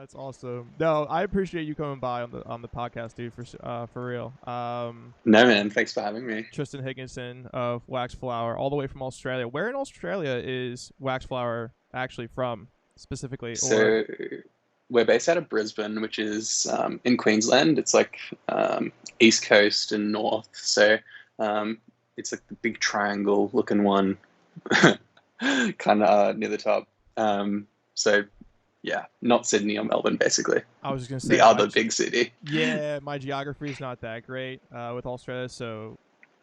That's awesome. No, I appreciate you coming by on the podcast, dude. For real. No, man. Thanks for having me. Tristan Higginson of Waxflower, all the way from Australia. Where in Australia is Waxflower actually from, specifically? Or So we're based out of Brisbane, which is in Queensland. It's like east coast and north. So it's like the big triangle looking one, kind of near the top. So yeah, not Sydney or Melbourne, basically. I was just gonna say The other big city. Yeah, my geography is not that great with Australia, so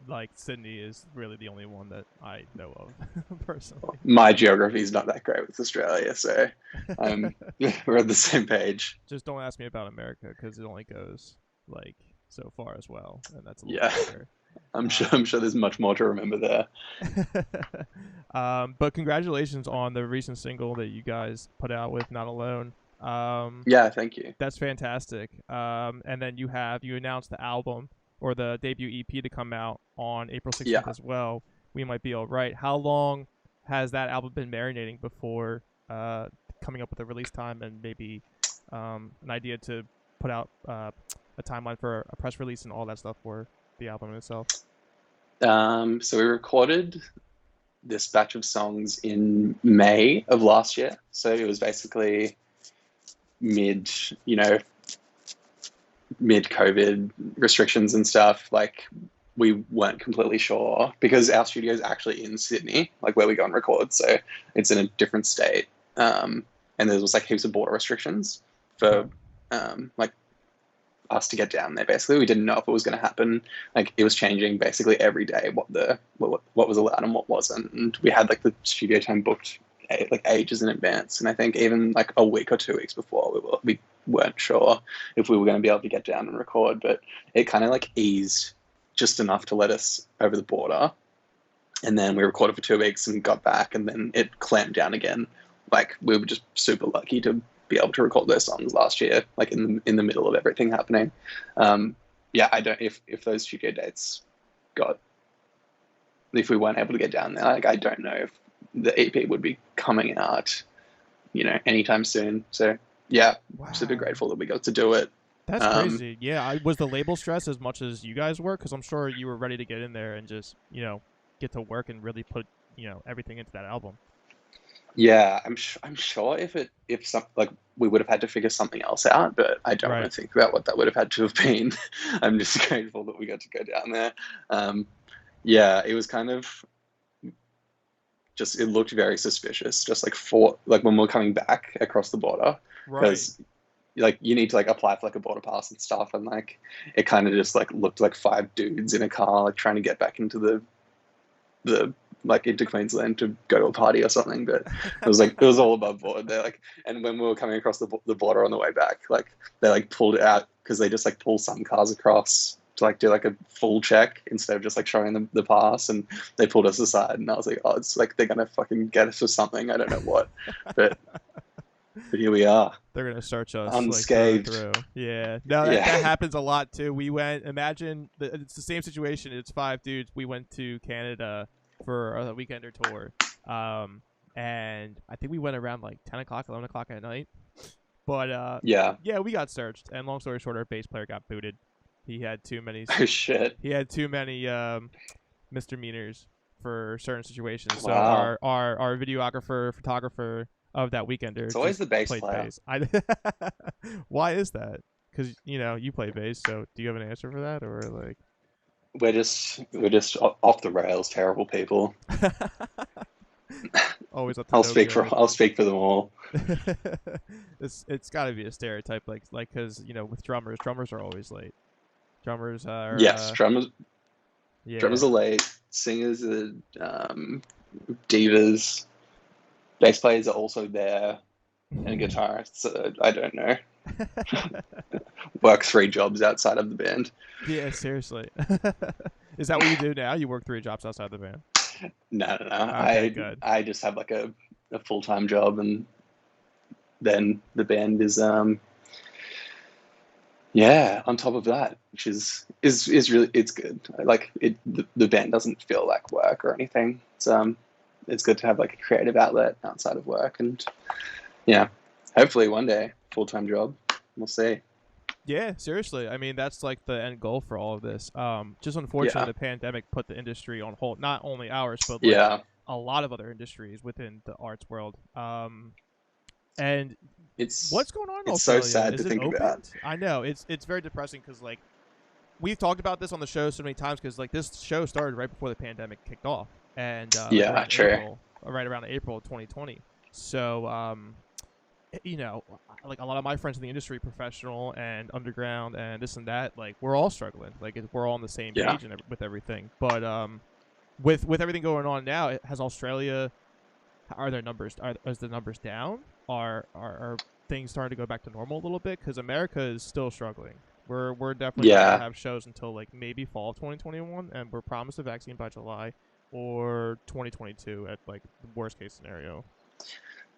like Sydney is really the only one that I know of personally. My geography is not that great with Australia, so we're on the same page. Just don't ask me about America because it only goes like so far as well, and that's a little Yeah, bigger. I'm sure there's much more to remember there. But congratulations on the recent single that you guys put out with Not Alone. Yeah, thank you. That's fantastic. And then you announced the album or the debut EP to come out on April 16th Yeah. as well. We Might Be All Right. How long has that album been marinating before coming up with a release time and maybe an idea to put out a timeline for a press release and all that stuff for the album itself? So we recorded this batch of songs in May of last year. So it was basically mid COVID restrictions and stuff. Like we weren't completely sure because our studio is actually in Sydney, like where we go and record. So it's in a different state. And there was like heaps of border restrictions for like us to get down there. Basically, we didn't know if it was going to happen. Like it was changing basically every day what was allowed and what wasn't. And we had like the studio time booked like ages in advance. And I think even like a week or 2 weeks before we weren't sure if we were going to be able to get down and record. But it kind of like eased just enough to let us over the border. And then we recorded for 2 weeks and got back, and then it clamped down again. Like we were just super lucky to be able to record those songs last year, like in the middle of everything happening. Yeah, I don't if those studio dates if we weren't able to get down there, like I don't know if the EP would be coming out, anytime soon. So yeah, Wow. super grateful that we got to do it. That's crazy. Yeah, was the label stressed as much as you guys were? Because I'm sure you were ready to get in there and just get to work and really put everything into that album. Yeah, I'm sure if some like we would have had to figure something else out, but I don't want to think about what that would have had to have been. I'm just grateful that we got to go down there. Yeah, it was kind of just, it looked very suspicious, just like when we're coming back across the border, because like you need to like apply for like a border pass and stuff, and like it kind of just like looked like 5 dudes in a car like trying to get back into the like into Queensland to go to a party or something. But it was all above board. They're like, and when we were coming across the border on the way back, like they like pulled it out because they just like pull some cars across to like do like a full check instead of just like showing them the pass, and they pulled us aside, and I was like, oh, it's like they're gonna fucking get us for something, I don't know what. but here we are. They're gonna search us unscathed. Like, through. Yeah, no, that happens a lot too. We went. Imagine it's the same situation. It's 5 dudes. We went to Canada for a weekender tour, and I think we went around like 10 o'clock, 11 o'clock at night. But yeah, we got searched. And long story short, our bass player got booted. He had too many. Oh shit! He had too many misdemeanors for certain situations. So wow. our videographer, photographer of that weekender. It's always the bass player. Why is that? Because you play bass. So do you have an answer for that, or like? We're just off the rails, terrible people. Always up to I'll speak for them all. It's got to be a stereotype, like because with drummers are always late. Drummers are drummers. Yeah. Drummers are late. Singers are divas. Bass players are also there, and guitarists. I don't know. Work 3 jobs outside of the band. Yeah, seriously. Is that what you do now? You work 3 jobs outside the band? No. Okay, good. I just have like a full-time job, and then the band is on top of that, which is really, it's good. Like the band doesn't feel like work or anything. It's good to have like a creative outlet outside of work, and hopefully one day full-time job. We'll see. Yeah, seriously. I mean, that's like the end goal for all of this. Just unfortunately, the pandemic put the industry on hold. Not only ours, but like a lot of other industries within the arts world. And what's going on in Australia? So sad Is to it think opened? about. I know it's very depressing because like we've talked about this on the show so many times because like this show started right before the pandemic kicked off, and right around April of 2020. So you know, like a lot of my friends in the industry, professional and underground and this and that, like we're all struggling. Like we're all on the same page and with everything. But with everything going on now, has Australia? Are their numbers? Is the numbers down? Are things starting to go back to normal a little bit? Because America is still struggling. We're definitely not gonna have shows until like maybe fall of 2021, and we're promised a vaccine by July or 2022 at like the worst case scenario.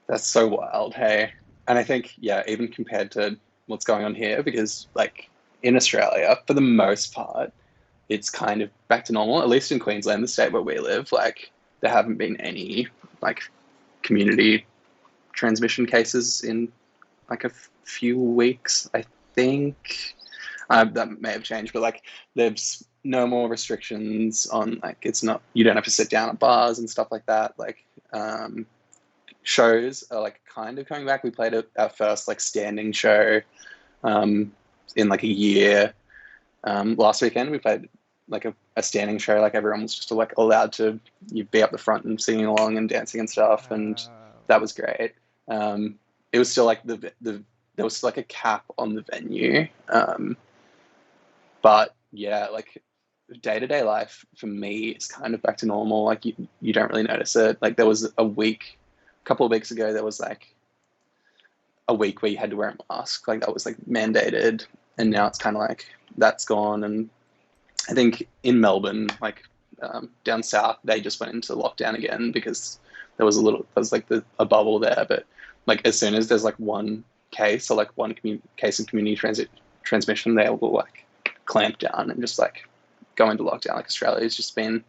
That's so wild, hey. And I think, even compared to what's going on here, because like in Australia, for the most part, it's kind of back to normal. At least in Queensland, the state where we live, like there haven't been any like community transmission cases in like a few weeks, I think. That may have changed, but like there's no more restrictions on like you don't have to sit down at bars and stuff like that. Like shows are like kind of coming back. We played our first like standing show in like a year. Last weekend we played like a standing show. Like everyone was just like allowed to be up the front and singing along and dancing and stuff, and that was great. It was still like there was like a cap on the venue, but yeah, like day-to-day life for me is kind of back to normal. Like you don't really notice it. Like there was a couple of weeks ago, there was like a week where you had to wear a mask. Like that was like mandated, and now it's kind of like that's gone. And I think in Melbourne, like down south, they just went into lockdown again because there was a bubble there. But like as soon as there's like one case or like one case of community transmission, they will like clamp down and just like go into lockdown. Like Australia's just been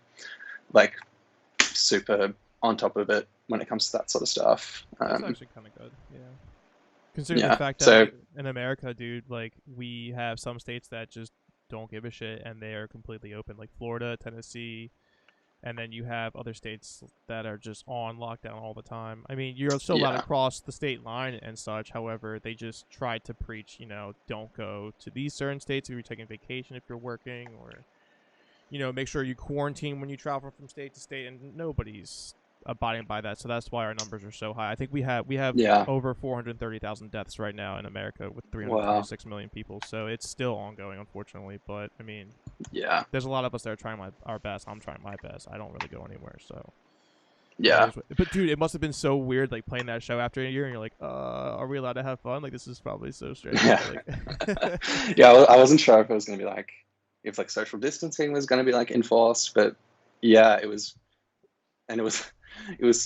like super on top of it when it comes to that sort of stuff. That's actually kind of good, yeah. Considering the fact that in America, dude, like we have some states that just don't give a shit and they are completely open, like Florida, Tennessee, and then you have other states that are just on lockdown all the time. I mean, you're still allowed to cross the state line and such. However, they just try to preach, don't go to these certain states if you're taking vacation, if you're working, or, make sure you quarantine when you travel from state to state, and nobody's abiding by that. So that's why our numbers are so high. I think we have over 430,000 deaths right now in America with 326 million people. So it's still ongoing, unfortunately. But I mean, there's a lot of us that are trying our best. I'm trying my best. I don't really go anywhere. So but dude, it must have been so weird like playing that show after a year, and you're like, are we allowed to have fun? Like this is probably so strange. I wasn't sure if it was gonna be like if like social distancing was gonna be like enforced, but it was, and it was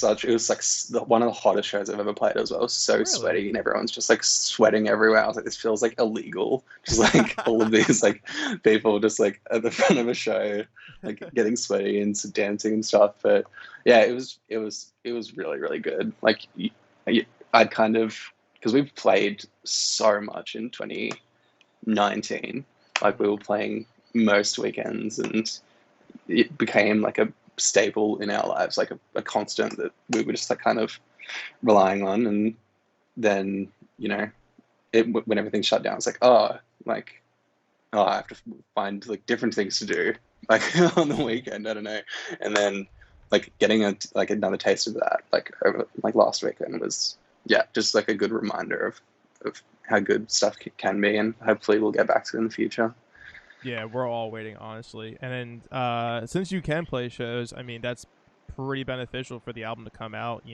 like one of the hottest shows I've ever played as well. So really? Sweaty, and everyone's just like sweating everywhere. I was like, this feels like illegal. Just like all of these like people just like at the front of a show, like getting sweaty and dancing and stuff. But yeah, it was really, really good. Like I'd kind of, because we've played so much in 2019, like we were playing most weekends, and it became like a staple in our lives, like a constant that we were just like kind of relying on. And then when everything shut down, it's like I have to find like different things to do like on the weekend. I don't know. And then like getting another taste of that like over like last weekend was just like a good reminder of how good stuff can be, and hopefully we'll get back to it in the future. Yeah, we're all waiting, honestly. And then since you can play shows, I mean, that's pretty beneficial for the album to come out,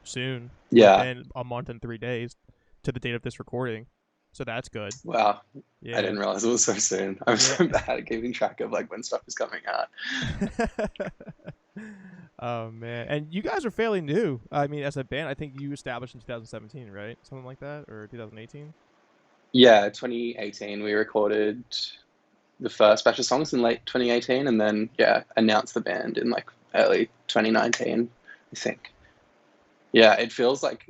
soon. Yeah. Within a month and 3 days to the date of this recording. So that's good. Wow. Yeah. I didn't realize it was so soon. I'm so bad at keeping track of like when stuff is coming out. Oh, man. And you guys are fairly new. I mean, as a band, I think you established in 2017, right? Something like that? Or 2018? Yeah, 2018. We recorded the first batch of songs in late 2018, and then announced the band in like early 2019, I think. Yeah, it feels like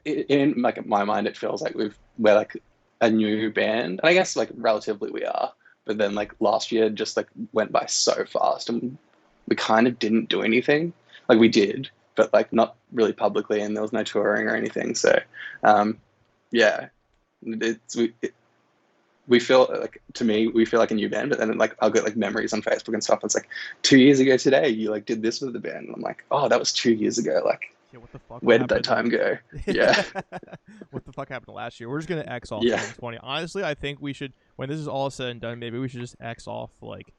in like my mind, it feels like we're like a new band, and I guess like relatively we are. But then like last year just like went by so fast, and we kind of didn't do anything. Like we did, but like not really publicly, and there was no touring or anything. So, yeah, we feel like, to me, we feel like a new band. But then like I'll get like memories on Facebook and stuff. It's like 2 years ago today, you like did this with the band, and I'm like, oh, that was 2 years ago. Like, yeah, what the fuck? Where did that time go? Yeah. What the fuck happened last year? We're just gonna X off Yeah. 2020. Honestly, I think we should, when this is all said and done, maybe we should just X off like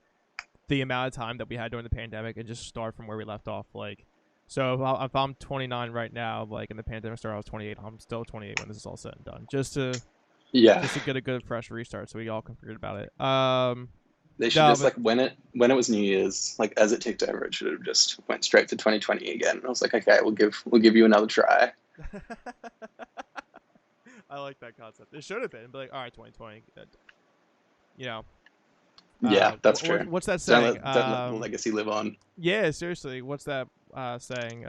the amount of time that we had during the pandemic and just start from where we left off. Like, so if I'm 29 right now, like, and the pandemic started, I was 28. I'm still 28 when this is all said and done. Just to get a good fresh restart, so we all can forget about it. They should like when it was New Year's, like as it ticked over, it should have just went straight to 2020 again. And I was like, okay, we'll give you another try. I like that concept. It should have been, but like, all right, 2020. You know. Yeah, that's true. What's that saying? Don't let the legacy live on. Yeah, seriously. What's that saying?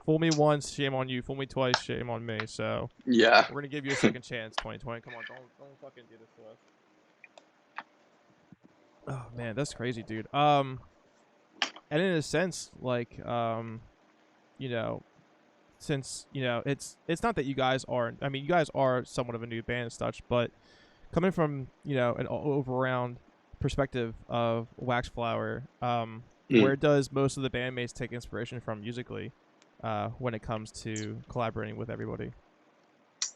Fool me once, shame on you. Fool me twice, shame on me. So yeah, we're gonna give you a second chance, 2020. Come on, don't fucking do this to us. Oh man, that's crazy, dude. And in a sense, like, you know, since it's not that you guys aren't. I mean, you guys are somewhat of a new band and such, but coming from an over-round perspective of Waxflower, where does most of the bandmates take inspiration from musically, when it comes to collaborating with everybody?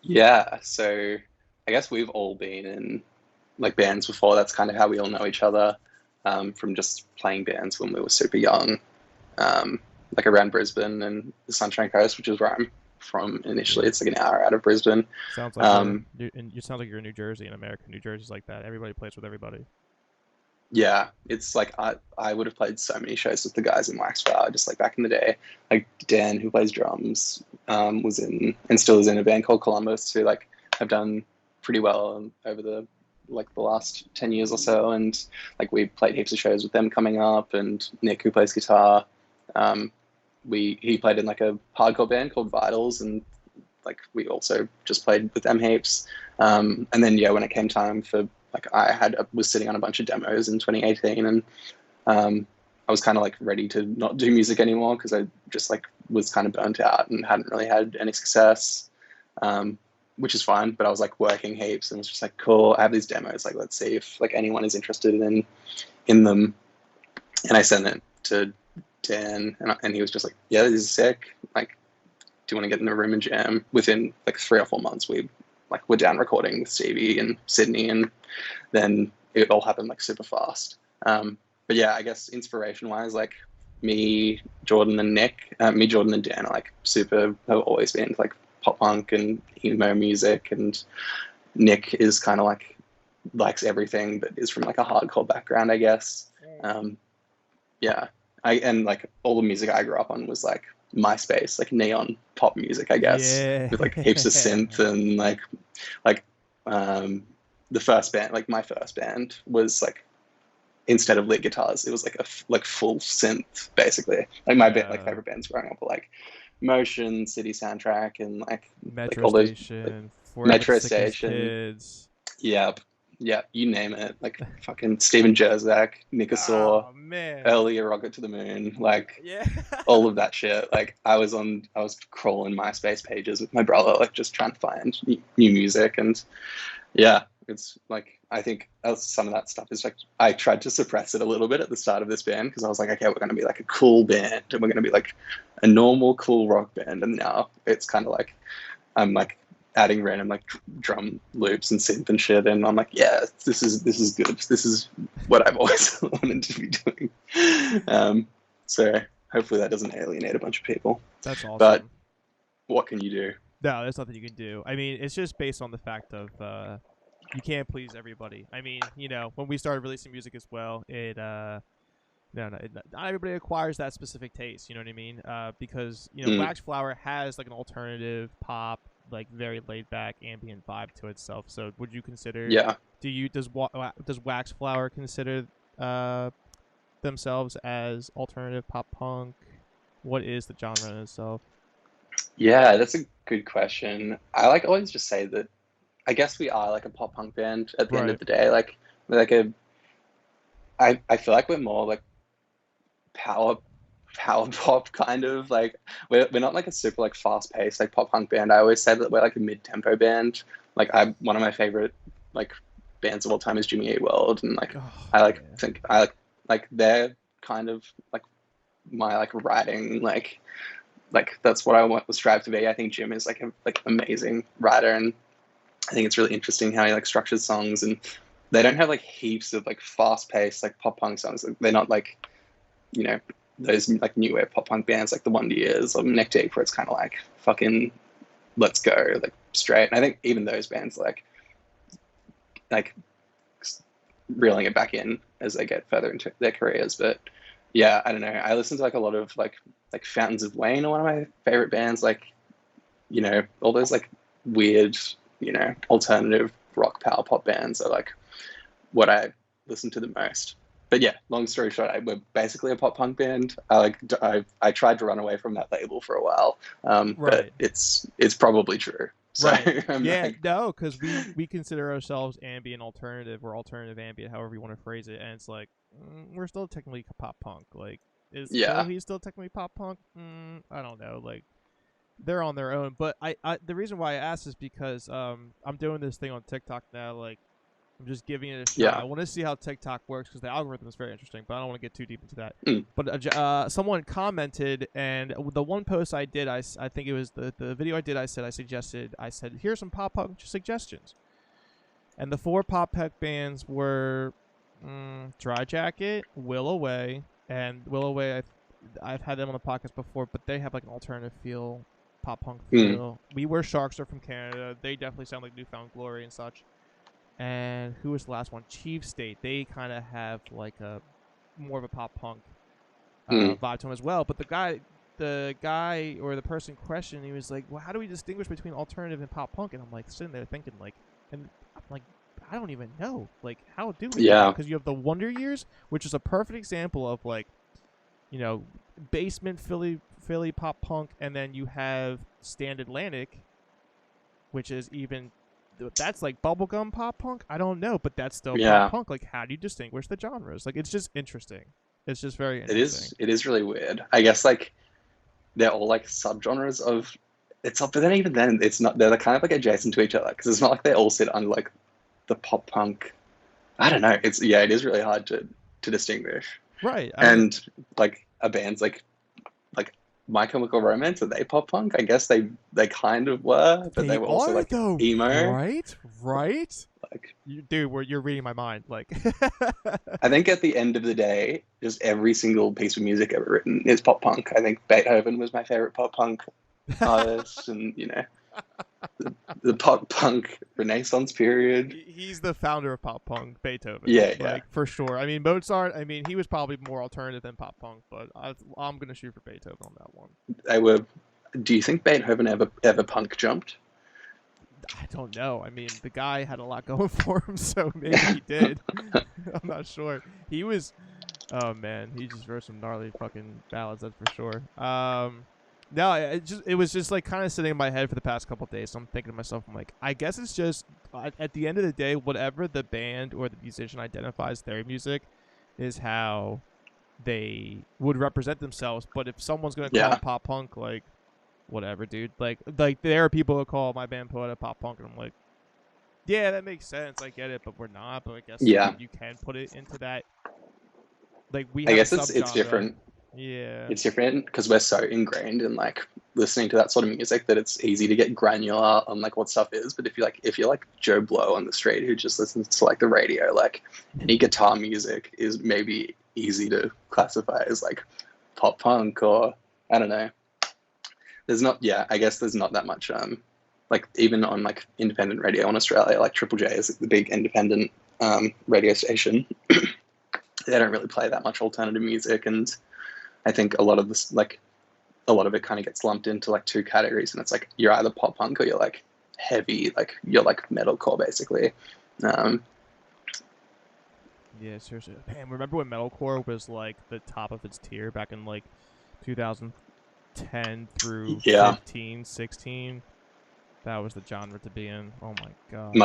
Yeah, so I guess we've all been in like bands before. That's kind of how we all know each other, from just playing bands when we were super young, like around Brisbane and the Sunshine Coast, which is where I'm from initially. It's like an hour out of Brisbane. Sounds like you sound like you're in New Jersey in America. New Jersey's like that. Everybody plays with everybody. Yeah, it's like I would have played so many shows with the guys in Waxflower just like back in the day. Like Dan, who plays drums, was in and still is in a band called Columbus, who like have done pretty well over the last 10 years or so, and like we played heaps of shows with them coming up. And Nick, who plays guitar, he played in like a hardcore band called Vitals, and like we also just played with them heaps. And then when it came time for like I was sitting on a bunch of demos in 2018, and I was kind of like ready to not do music anymore because I just like was kind of burnt out and hadn't really had any success, which is fine. But I was like working heaps and was just like, cool, I have these demos, like let's see if like anyone is interested in them. And I sent it to Dan, and he was just like, yeah, this is sick. Like, do you want to get in the room and jam? Within like 3 or 4 months, we're down recording with Stevie and Sydney, and then it all happened like super fast. But yeah, I guess inspiration wise, like me, Jordan and Dan are like have always been like pop punk and emo music, and Nick is kind of like likes everything but is from like a hardcore background, I guess. Yeah, and like all the music I grew up on was like MySpace, like neon pop music, I guess, with like heaps of synth and like the first band, like my first band was like, instead of lead guitars, it was like a full synth basically. Like my favorite bands growing up were like Motion, City Soundtrack, and like Metro all Station, those Metro Station, Kids. Yeah, you name it. Like fucking Steven Jerzak, Nikasaur, earlier Rocket to the Moon, like all of that shit. Like I was crawling MySpace pages with my brother, like just trying to find new music. And yeah, it's like, I think some of that stuff is like, I tried to suppress it a little bit at the start of this band because I was like, okay, we're going to be like a cool band and we're going to be like a normal cool rock band. And now it's kind of like, I'm like adding random like drum loops and synth and shit, and I'm like, yeah, this is good. This is what I've always wanted to be doing. So hopefully that doesn't alienate a bunch of people. That's awesome. But what can you do? No, there's nothing you can do. I mean, it's just based on the fact of you can't please everybody. I mean, when we started releasing music as well, not everybody acquires that specific taste. You know what I mean? Because Waxflower has like an alternative pop, like very laid back ambient vibe to itself. So would you consider? Yeah. Does Waxflower consider themselves as alternative pop punk? What is the genre in itself? Yeah, that's a good question. I like always just say that I guess we are like a pop punk band at the end of Right. the day. Like we're like a I feel like we're more like power power pop kind of like we're not like a super like fast paced like pop punk band. I always say that we're like a mid tempo band. Like I one of my favorite like bands of all time is Jimmy Eat World, and like Oh, I like yeah. think I like they're kind of like my like writing like that's what I want to strive to be. I think Jim is like a like amazing writer, and I think it's really interesting how he like structures songs, and they don't have like heaps of like fast paced like pop punk songs. Like, they're not like you know those like new wave pop punk bands like the Wonder Years or Neck Deep, where it's kind of like fucking let's go like straight. And I think even those bands like reeling it back in as they get further into their careers. But yeah, I don't know. I listen to like a lot of like Fountains of Wayne are one of my favorite bands. Like all those like weird alternative rock power pop bands are like what I listen to the most. But yeah, long story short, we're basically a pop punk band. I tried to run away from that label for a while, but Right. it's probably true. So Right. I'm Yeah, like, no, because we consider ourselves ambient alternative or alternative ambient, however you want to phrase it, and it's like we're still technically pop punk. Like, is yeah, Kehley still technically pop punk? I don't know. Like, they're on their own. But I the reason why I asked is because I'm doing this thing on TikTok now. Like, I'm just giving it a shot. yeah, I want to see how TikTok works because the algorithm is very interesting, but I don't want to get too deep into that. mm, But someone commented, and the one post I did, I think it was the video I did, I said, here's some pop punk suggestions. And the 4 pop punk bands were Dry Jacket, Will Away, and Will Away, I've had them on the podcast before, but they have like an alternative feel, pop punk mm, feel. We Were Sharks are from Canada. They definitely sound like Newfound Glory and such. And who was the last one? Chief State. They kind of have like a more of a pop punk mm, vibe to them as well. But the guy or the person questioned, he was like, "Well, how do we distinguish between alternative and pop punk?" And I'm like sitting there thinking, like, and I'm like, I don't even know. Like, how do we do that? yeah, Because you have the Wonder Years, which is a perfect example of like, you know, basement Philly pop punk, and then you have Stand Atlantic, which is even that's like bubblegum pop punk. I don't know, but that's still pop yeah. punk. Like, how do you distinguish the genres? Like, it's just interesting. It's just very It interesting. is. It is really weird. I guess like they're all like subgenres of it's not. But then even then, it's not. They're kind of like adjacent to each other because it's not like they all sit under like the pop punk. I don't know. It's yeah. It is really hard to distinguish. Right. I mean, And like a band's like My Chemical Romance, are they pop punk? I guess they kind of were, but they they were also are like though, emo. right? Right? Like Dude, you're reading my mind. Like, I think at the end of the day, just every single piece of music ever written is pop punk. I think Beethoven was my favorite pop punk artist, and the pop punk Renaissance period. he's the founder of pop punk, Beethoven. Yeah, yeah. Like, for sure. I mean, Mozart. I mean, he was probably more alternative than pop punk, but I'm gonna shoot for Beethoven on that one. They were. Do you think Beethoven ever punk jumped? I don't know. I mean, the guy had a lot going for him, so maybe he did. I'm not sure. He was. Oh man, he just wrote some gnarly fucking ballads. That's for sure. No, it was just like kind of sitting in my head for the past couple of days. So I'm thinking to myself, I'm like, I guess it's just at the end of the day, whatever the band or the musician identifies their music is how they would represent themselves. But if someone's gonna call them Yeah, pop punk, like whatever, dude. Like there are people who call my band Poeta pop punk, and I'm like, yeah, that makes sense. I get it, but we're not. But I guess yeah. you can put it into that. Like we I have a guess it's subgenre. different. Yeah. It's different because we're so ingrained in like listening to that sort of music that it's easy to get granular on like what stuff is. But if you're like Joe Blow on the street who just listens to like the radio, like any guitar music is maybe easy to classify as like pop punk or I don't know. There's not yeah, I guess there's not that much like even on like independent radio in Australia, like Triple J is like, the big independent radio station. They don't really play that much alternative music, and I think a lot of this like a lot of it kind of gets lumped into like two categories, and it's like you're either pop punk or you're like heavy, like you're like metalcore basically. Um, Yeah, seriously. Man, remember when metalcore was like the top of its tier back in like 2005 10 through Yeah. 15, 16. That was the genre to be in. Oh my god.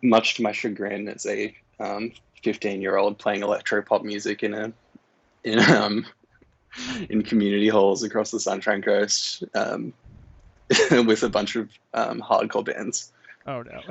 Much to my chagrin, as a 15-year-old playing electro pop music in community halls across the Sunshine Coast, with a bunch of hardcore bands. Oh no.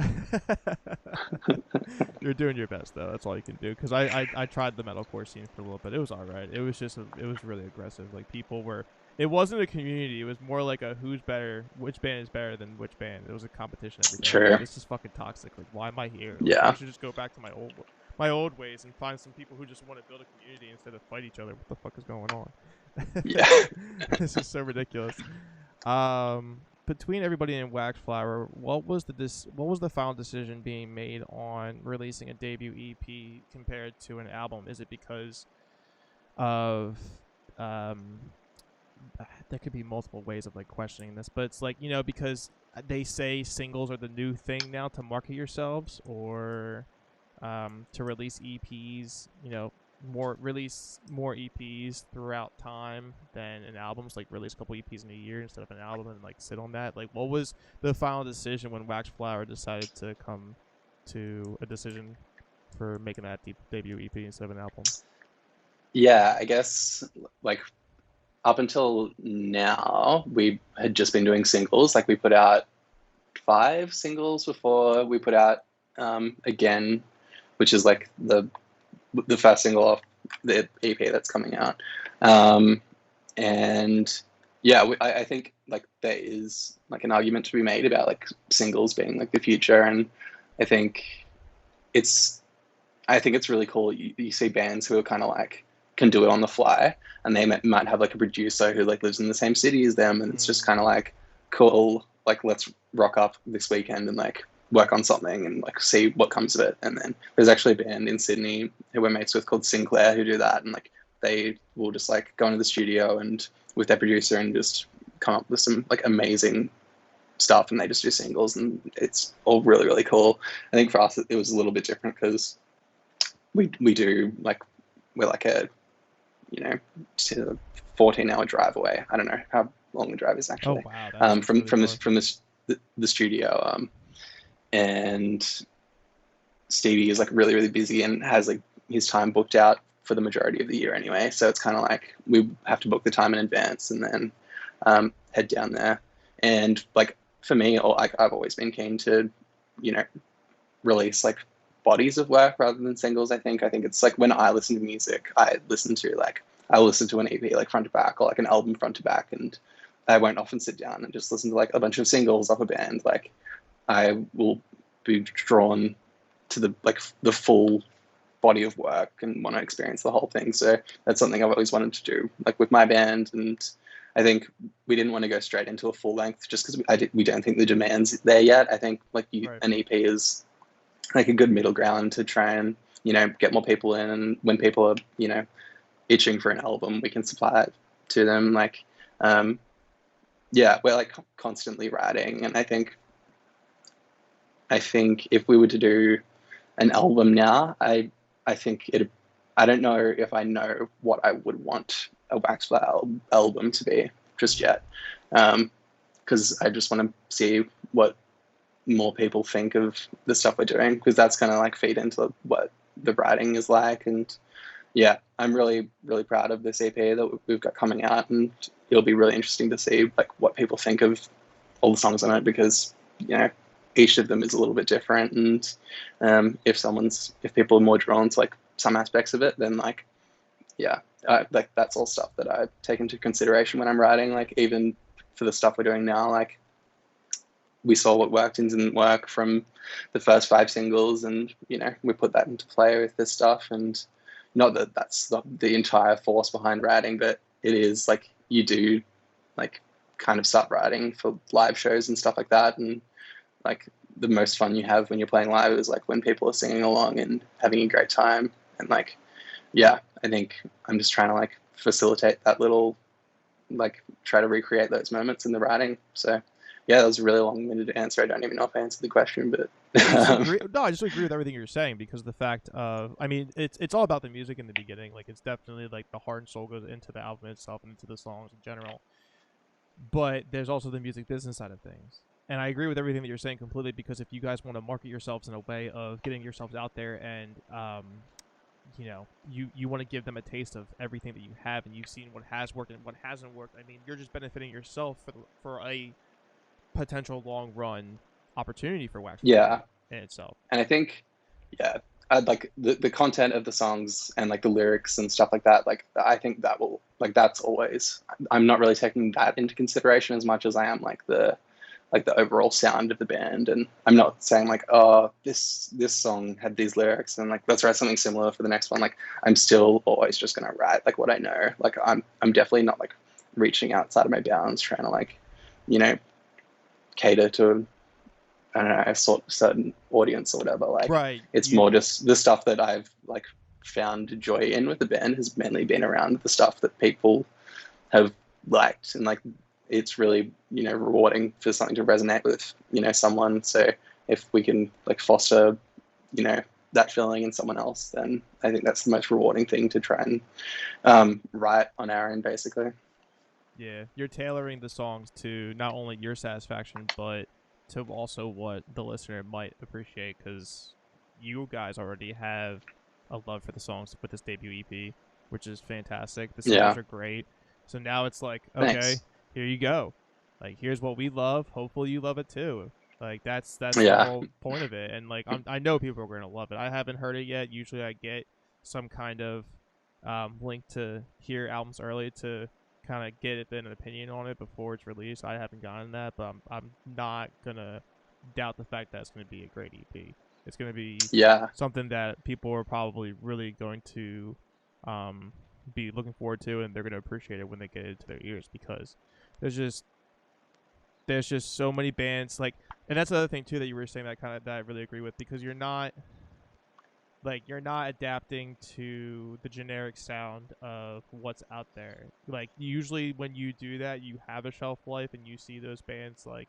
You're doing your best though. That's all you can do. Because I tried the metalcore scene for a little bit. It was all right. It was just it was really aggressive. Like people were. It wasn't a community. It was more like a who's better, which band is better than which band. It was a competition every day. Sure. Like, this is fucking toxic. Like why am I here? Like, Yeah. I should just go back to my old ways and find some people who just want to build a community instead of fight each other. What the fuck is going on? Yeah. This is so ridiculous. Between everybody in Waxflower, what was the final decision being made on releasing a debut EP compared to an album? Is it because of there could be multiple ways of like questioning this, but it's like, you know, because they say singles are the new thing now to market yourselves, or to release EPs, you know, release more EPs throughout time than an albums, like release a couple EPs in a year instead of an album and like sit on that. Like, what was the final decision when Waxflower decided to come to a decision for making that debut EP instead of an album? Yeah, I guess like up until now, we had just been doing singles. Like we put out 5 singles before we put out Again, which is like the first single off the EP that's coming out. And yeah, I think like there is like an argument to be made about like singles being like the future, and I think it's really cool. You see bands who are kind of like can do it on the fly, and they might have like a producer who like lives in the same city as them, and it's just kind of like cool. Like, let's rock up this weekend and like work on something and like see what comes of it. And then there's actually a band in Sydney who we're mates with called Sinclair who do that, and like they will just like go into the studio and with their producer and just come up with some like amazing stuff, and they just do singles, and it's all really, really cool. I think for us it was a little bit different because we do like, we're like a, you know, 14-hour drive away. I don't know how long the drive is actually. Oh wow, from really the studio, and Stevie is like really, really busy and has like his time booked out for the majority of the year anyway. So it's kind of like we have to book the time in advance and then head down there. And like for me, I've always been keen to, you know, release like bodies of work rather than singles. I think it's like when I listen to music, I'll listen to an EP like front to back, or like an album front to back, and I won't often sit down and just listen to like a bunch of singles off a band. Like I will be drawn to the full body of work and want to experience the whole thing. So that's something I've always wanted to do, like with my band. And I think we didn't want to go straight into a full length just because we don't think the demand's there yet. I think like an EP is like a good middle ground to try and, you know, get more people in, and when people are, you know, itching for an album, we can supply it to them. Like, yeah, we're like constantly writing, and I think if we were to do an album now, I don't know if I know what I would want a Waxflower album to be just yet, because I just want to see what more people think of the stuff we're doing, because that's going to like feed into what the writing is like. And yeah, I'm really, really proud of this EP that we've got coming out, and it'll be really interesting to see like what people think of all the songs on it, because, you know, each of them is a little bit different. And if people are more drawn to like some aspects of it, then like, yeah, like that's all stuff that I take into consideration when I'm writing. Like even for the stuff we're doing now, like we saw what worked and didn't work from the first 5 singles, and, you know, we put that into play with this stuff. And not that that's the entire force behind writing, but it is like you do like kind of start writing for live shows and stuff like that. And like the most fun you have when you're playing live is like when people are singing along and having a great time. And like, yeah, I think I'm just trying to like facilitate that little, like try to recreate those moments in the writing. So yeah, that was a really long-winded answer. I don't even know if I answered the question, but I just agree with everything you're saying, because the fact of, I mean, it's all about the music in the beginning. Like it's definitely like the heart and soul goes into the album itself and into the songs in general. but there's also the music business side of things. And I agree with everything that you're saying completely, because if you guys want to market yourselves in a way of getting yourselves out there and you want to give them a taste of everything that you have, and you've seen what has worked and what hasn't worked. I mean, you're just benefiting yourself for a potential long run opportunity for Waxflower in itself. And I think, I'd like the content of the songs and like the lyrics and stuff like that. Like, I think that will, like, that's always, I'm not really taking that into consideration as much as I am like the overall sound of the band. And I'm not saying like, oh, this song had these lyrics and like, let's write something similar for the next one. Like, I'm still always just going to write like what I know. Like, I'm definitely not like reaching outside of my bounds, trying to like, cater to, I don't know, a certain audience or whatever. Like, right. It's more just the stuff that I've like found joy in with the band has mainly been around the stuff that people have liked, and like, it's really, rewarding for something to resonate with, someone. So if we can like foster, that feeling in someone else, then I think that's the most rewarding thing to try and write on our end, basically. Yeah, you're tailoring the songs to not only your satisfaction, but to also what the listener might appreciate, because you guys already have a love for the songs with this debut EP, which is fantastic. The songs are great. So now it's like, okay, Thanks. Here you go. Like, here's what we love. Hopefully you love it too. Like, that's the whole point of it. And like, I know people are going to love it. I haven't heard it yet. Usually I get some kind of link to hear albums early to kind of get an opinion on it before it's released. I haven't gotten that, but I'm not gonna doubt the fact that it's going to be a great EP. It's going to be something that people are probably really going to be looking forward to, and they're going to appreciate it when they get it to their ears, because there's just so many bands like, and that's the other thing too that you were saying that I really agree with, because you're not adapting to the generic sound of what's out there. Like, usually when you do that, you have a shelf life, and you see those bands like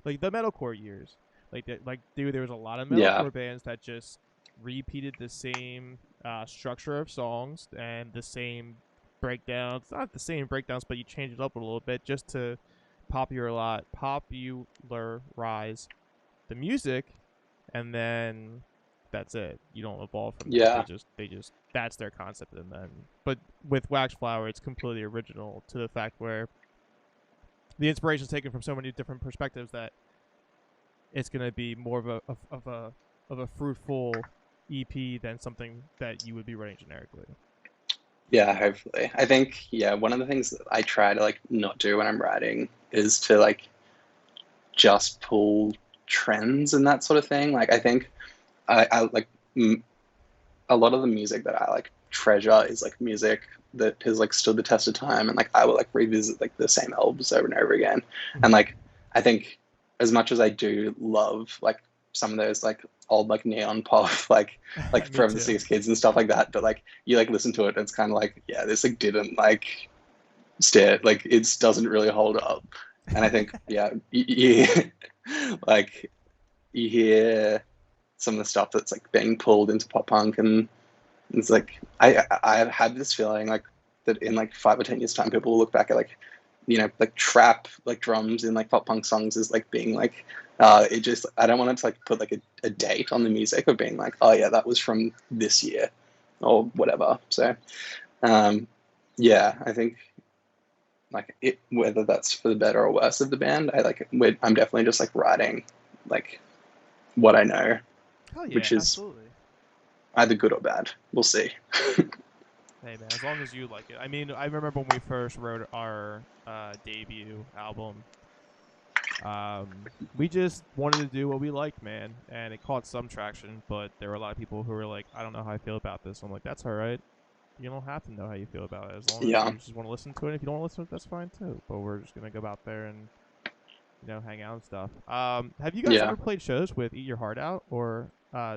the metalcore years. Dude, there was a lot of metalcore bands that just repeated the same structure of songs and the same breakdowns. Not the same breakdowns, but you change it up a little bit just to popularize the music, and then that's it. You don't evolve from that. They just that's their concept. And then, but with Waxflower, it's completely original to the fact where the inspiration is taken from so many different perspectives that it's going to be more of a fruitful EP than something that you would be writing generically. Yeah, hopefully. I think, one of the things that I try to like not do when I'm writing is to like just pull trends and that sort of thing. Like, I think I like a lot of the music that I like treasure is like music that has like stood the test of time, and like I will like revisit like the same albums over and over again. Mm-hmm. And like, I think as much as I do love like some of those like old like neon pop like Forever the Six Kids and stuff like that, but like you like listen to it and it's kind of like, this like didn't like stay, like it doesn't really hold up. And I think like you hear some of the stuff that's like being pulled into pop punk, and it's like I had this feeling like that in like 5 or 10 years time people will look back at like, like trap like drums in like pop punk songs as like being like it just, I don't want it to like put like a date on the music of being like, oh yeah, that was from this year or whatever. So I think like it, whether that's for the better or worse of the band, I'm definitely just like writing like what I know, which is absolutely either good or bad. We'll see. Hey man, as long as you like it. I mean, I remember when we first wrote our debut album, we just wanted to do what we liked, man, and it caught some traction, but there were a lot of people who were like, I don't know how I feel about this. I'm like, that's all right. You don't have to know how you feel about it, as long as you just want to listen to it. If you don't want to listen to it, that's fine too. But we're just gonna go out there and hang out and stuff. Have you guys ever played shows with Eat Your Heart Out, or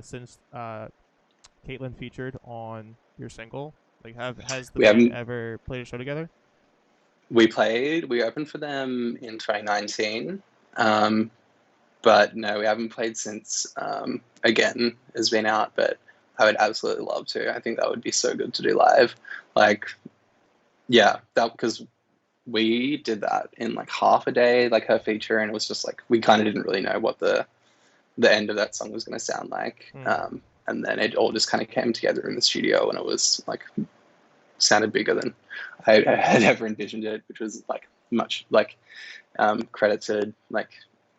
since Caitlin featured on your single? Like, has the band ever played a show together? We opened for them in 2019, but no, we haven't played since. Again, has been out, but I would absolutely love to. I think that would be so good to do live. Like, that, because we did that in like half a day, like her feature, and it was just like we kind of didn't really know what the end of that song was going to sound like. And then it all just kind of came together in the studio, and it was like sounded bigger than I had ever envisioned it, which was like much like credit to like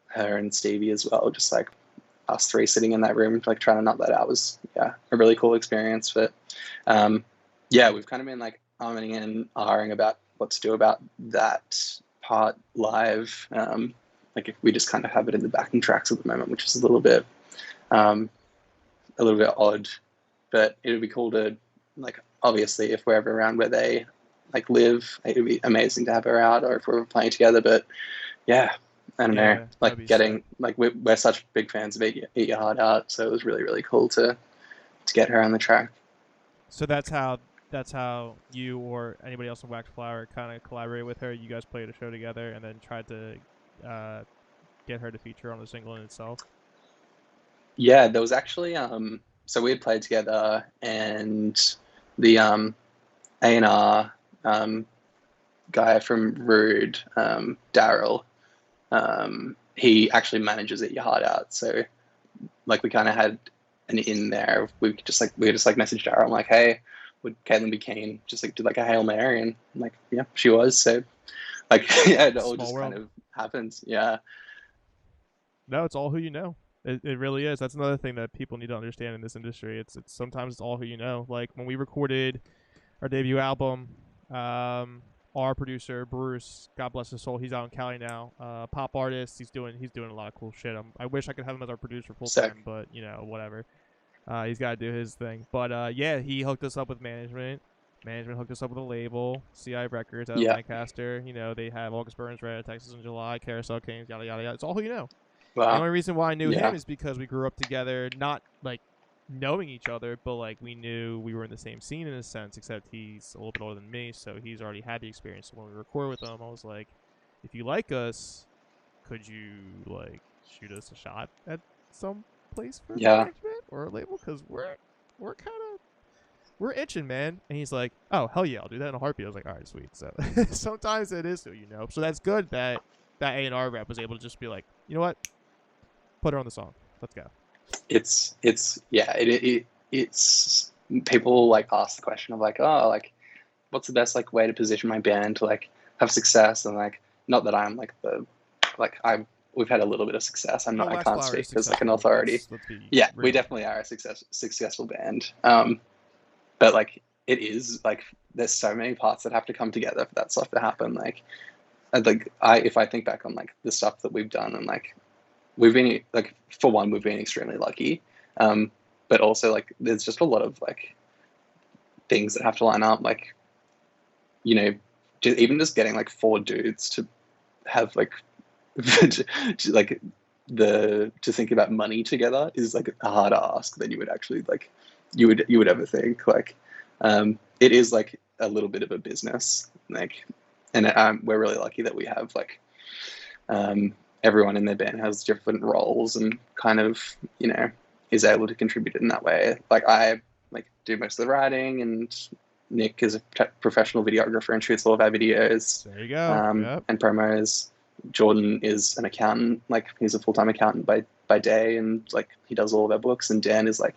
her and Stevie as well. Just like us three sitting in that room, like trying to knock that out was a really cool experience. But we've kind of been like arming and ahhing about what to do about that part live. Like if we just kind of have it in the backing tracks at the moment, which is a little bit odd, but it would be cool to like, obviously if we're ever around where they like live, it would be amazing to have her out, or if we're playing together. But I don't know, like getting sick. Like we're such big fans of Eat Your Heart Out, so it was really, really cool to get her on the track. So that's how you or anybody else in Waxflower kind of collaborated with her. You guys played a show together and then tried to get her to feature on the single in itself. Yeah, there was actually so we had played together, and the A&R guy from Rude, Daryl, he actually manages Eat Your Heart Out. So like we kind of had an in there. We just messaged Daryl. I'm like, hey, would Caitlin be keen? Just like do like a Hail Mary, and I'm like, yeah, she was. So like it all just kind of happens. Yeah. No, it's all who you know. It really is. That's another thing that people need to understand in this industry. It's sometimes it's all who you know. Like when we recorded our debut album, our producer Bruce, God bless his soul, he's out in Cali now. Pop artist, he's doing a lot of cool shit. I wish I could have him as our producer full time, but whatever. He's got to do his thing. But he hooked us up with management. Management hooked us up with a label, CI Records out of Lancaster. They have August Burns, Red, Texas in July, Carousel Kings, yada yada yada. It's all who you know. Wow. The only reason why I knew him is because we grew up together, not like knowing each other, but like we knew we were in the same scene in a sense, except he's a little bit older than me, so he's already had the experience. So when we recorded with him, I was like, if you like us, could you like shoot us a shot at some place for management or a label? Because we're itching, man. And he's like, oh, hell yeah, I'll do that in a heartbeat. I was like, all right, sweet. So sometimes it is who you know. So that's good that A&R rep was able to just be like, you know what? Put her on the song. Let's go. It's people like ask the question of like, oh, like what's the best like way to position my band to like have success? And like, not that I'm like we've had a little bit of success. I can't speak as like an authority. We definitely are a successful band. But like it is like there's so many parts that have to come together for that stuff to happen. Like if I think back on like the stuff that we've done, and like we've been like, for one, we've been extremely lucky, but also like there's just a lot of like things that have to line up, like even just getting like 4 dudes to have like like to think about money together is like a harder ask than you would actually like you would ever think. Like it is like a little bit of a business, like, and we're really lucky that we have like everyone in their band has different roles and kind of is able to contribute in that way. Like I like do most of the writing, and Nick is a professional videographer and shoots all of our videos. There you go. And promos. Jordan is an accountant, like he's a full-time accountant by day, and like he does all of our books. And Dan is like,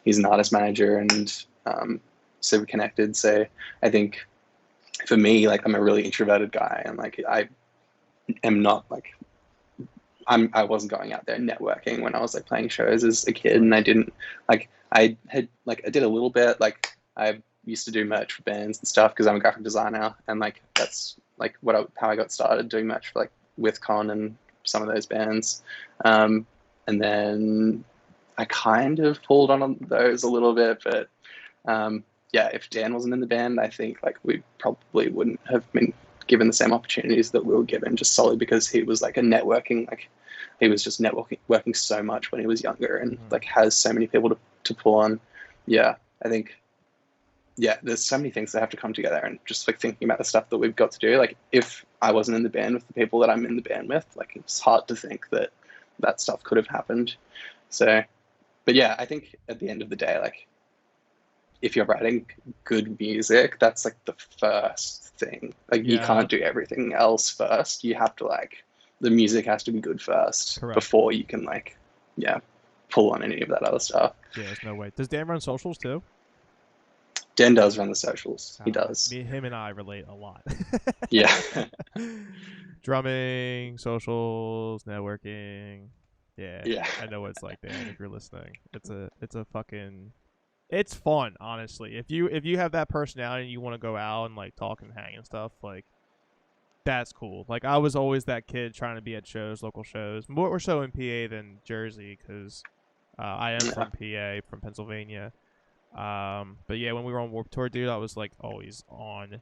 he's an artist manager and super connected. So I think for me, like I'm a really introverted guy, and like I am not like I wasn't going out there networking when I was like playing shows as a kid, and I didn't like I did a little bit, like I used to do merch for bands and stuff because I'm a graphic designer, and like that's like how I got started doing merch for like with Con and some of those bands, and then I kind of pulled on those a little bit, but if Dan wasn't in the band, I think like we probably wouldn't have been given the same opportunities that we were given, just solely because he was like a networking, like he was just working so much when he was younger, and like has so many people to pull on. I think there's so many things that have to come together, and just like thinking about the stuff that we've got to do, like if I wasn't in the band with the people that I'm in the band with, like it's hard to think that stuff could have happened. So but I think at the end of the day, like if you're writing good music, that's like the first thing. Like you can't do everything else first. You have to like, the music has to be good first. Correct. Before you can like, pull on any of that other stuff. Yeah, there's no way. Does Dan run socials too? Dan does run the socials. He does. Him and I relate a lot. Yeah. Drumming, socials, networking. Yeah. I know what it's like, Dan, if you're listening. It's a fucking, it's fun, honestly. If you have that personality and you want to go out and like talk and hang and stuff, like that's cool. Like I was always that kid trying to be at shows, local shows, more so in PA than Jersey, because I am from PA, from Pennsylvania. But yeah, when we were on Warped Tour, dude, I was like always on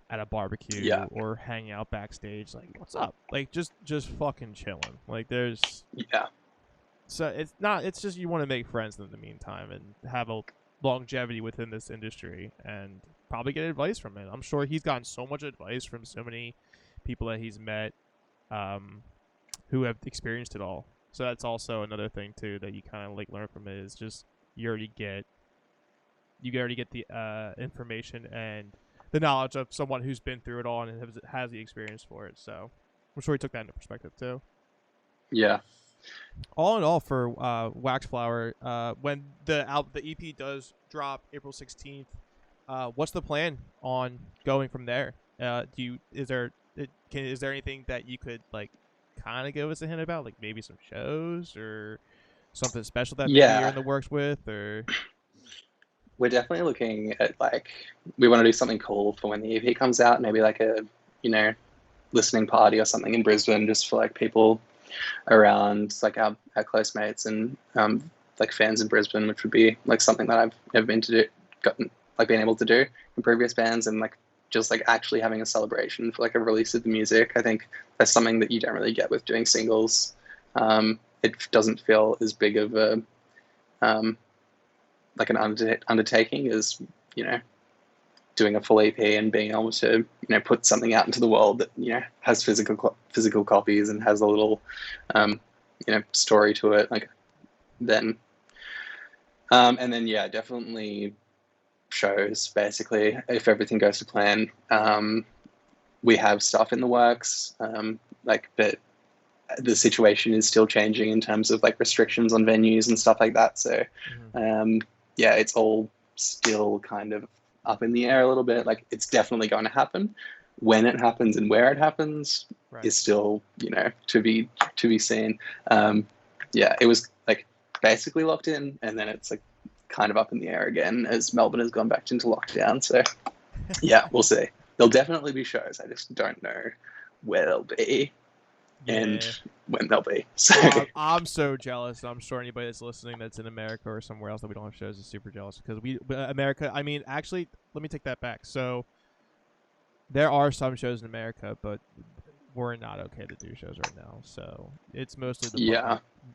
at a barbecue or hanging out backstage, like what's up, like just fucking chilling. Like there's so it's just you want to make friends in the meantime and have a longevity within this industry and probably get advice from it. I'm sure he's gotten so much advice from so many people that he's met who have experienced it all. So that's also another thing too that you kind of like learn from it, is just you already get the information and the knowledge of someone who's been through it all and has the experience for it. So I'm sure he took that into perspective too. Yeah. All in all, for Waxflower, when the EP does drop April 16th, what's the plan on going from there? Is there anything that you could like kind of give us a hint about, like maybe some shows or something special that maybe you're in the works with, or? We're definitely looking at like, we want to do something cool for when the EP comes out, maybe like a, listening party or something in Brisbane, just for like people around, like our close mates and like fans in Brisbane, which would be like something that I've never been able to do in previous bands, and like just like actually having a celebration for like a release of the music. I think that's something that you don't really get with doing singles. It doesn't feel as big of a like an undertaking as doing a full EP and being able to put something out into the world that has physical copies and has a little story to it, like then and then definitely shows, basically, if everything goes to plan. We have stuff in the works, but the situation is still changing in terms of like restrictions on venues and stuff like that, so it's all still kind of up in the air a little bit. Like it's definitely going to happen. When it happens and where it happens is still to be seen. It was like basically locked in, and then it's like kind of up in the air again as Melbourne has gone back into lockdown, so we'll see. There'll definitely be shows, I just don't know where they'll be and when they'll be. So I'm so jealous. I'm sure anybody that's listening that's in America or somewhere else that we don't have shows is super jealous, because America, I mean, actually, let me take that back. So there are some shows in America, but we're not okay to do shows right now. So it's mostly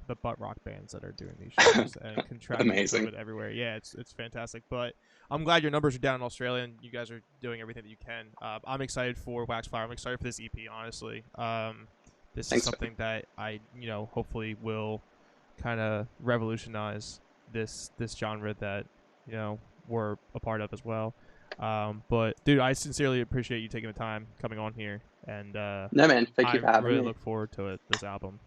the butt rock bands that are doing these shows and contracting to it everywhere. Yeah, it's fantastic. But I'm glad your numbers are down in Australia and you guys are doing everything that you can. I'm excited for Waxflower. I'm excited for this EP, honestly. This is something that I, hopefully will kind of revolutionize this genre that, we're a part of as well. But dude, I sincerely appreciate you taking the time coming on here, and no man, thank you for having me. I really look forward to it, this album.